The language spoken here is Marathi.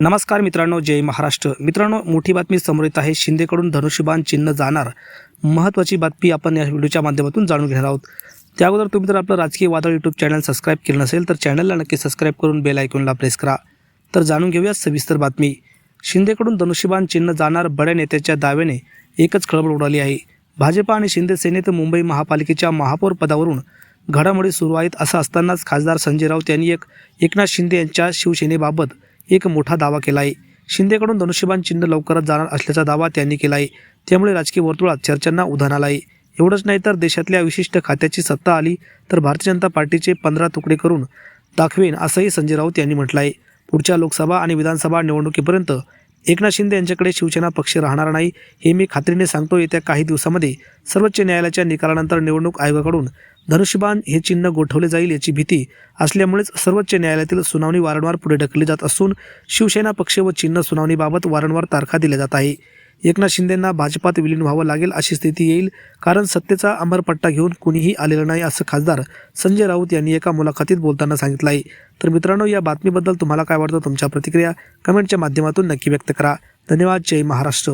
नमस्कार मित्रांनो, जय महाराष्ट्र. मित्रांनो, मोठी बातमी समोर येत आहे. शिंदेकडून धनुष्यबाण चिन्ह जाणार. महत्त्वाची बातमी आपण या व्हिडिओच्या माध्यमातून जाणून घेणार आहोत. त्या अगोदर तुम्ही जर आपलं राजकीय वादळ यूट्यूब चॅनल सबस्क्राईब केलं नसेल तर चॅनलला नक्की सबस्क्राईब करून बेल आयकॉनला प्रेस करा. तर जाणून घेऊया सविस्तर बातमी. शिंदेकडून धनुष्यबाण चिन्ह जाणार. बड्या नेत्याच्या दाव्याने एकच खळबळ उडाली आहे. भाजप आणि शिंदे सेनेत मुंबई महापालिकेच्या महापौर पदावरून घडामोडी सुरू आहेत. असं असतानाच खासदार संजय राऊत यांनी एकनाथ शिंदे यांच्या शिवसेनेबाबत एक मोठा दावा केला आहे. शिंदेकडून धनुष्यबाण चिन्ह लवकरच जाणार असल्याचा दावा त्यांनी केला आहे. त्यामुळे राजकीय वर्तुळात चर्चांना उधाण आलं आहे. एवढंच नाही तर देशातल्या विशिष्ट खात्याची सत्ता आली तर भारतीय जनता पार्टीचे 15 तुकडे करून दाखवेन असंही संजय राऊत यांनी म्हटलं आहे. पुढच्या लोकसभा आणि विधानसभा निवडणुकीपर्यंत एकनाथ शिंदे यांच्याकडे शिवसेना पक्ष राहणार नाही हे मी खात्रीने सांगतो. येत्या काही दिवसामध्ये सर्वोच्च न्यायालयाच्या निकालानंतर निवडणूक आयोगाकडून धनुष्यबाण हे चिन्ह गोठवले जाईल याची भीती असल्यामुळेच सर्वोच्च न्यायालयातील सुनावणी वारंवार पुढे ढकलली जात असून शिवसेना पक्ष व चिन्ह सुनावणीबाबत वारंवार तारखा दिल्या जात आहे. एकनाथ शिंदेंना भाजपात विलीन व्हावं लागेल अशी स्थिती येईल, कारण सत्तेचा अंबरपट्टा घेऊन कुणीही आलेलं नाही असं खासदार संजय राऊत यांनी एका मुलाखतीत बोलताना सांगितलं आहे. तर मित्रांनो, या बातमीबद्दल तुम्हाला काय वाटतं? तुमच्या प्रतिक्रिया कमेंटच्या माध्यमातून नक्की व्यक्त करा. धन्यवाद. जय महाराष्ट्र.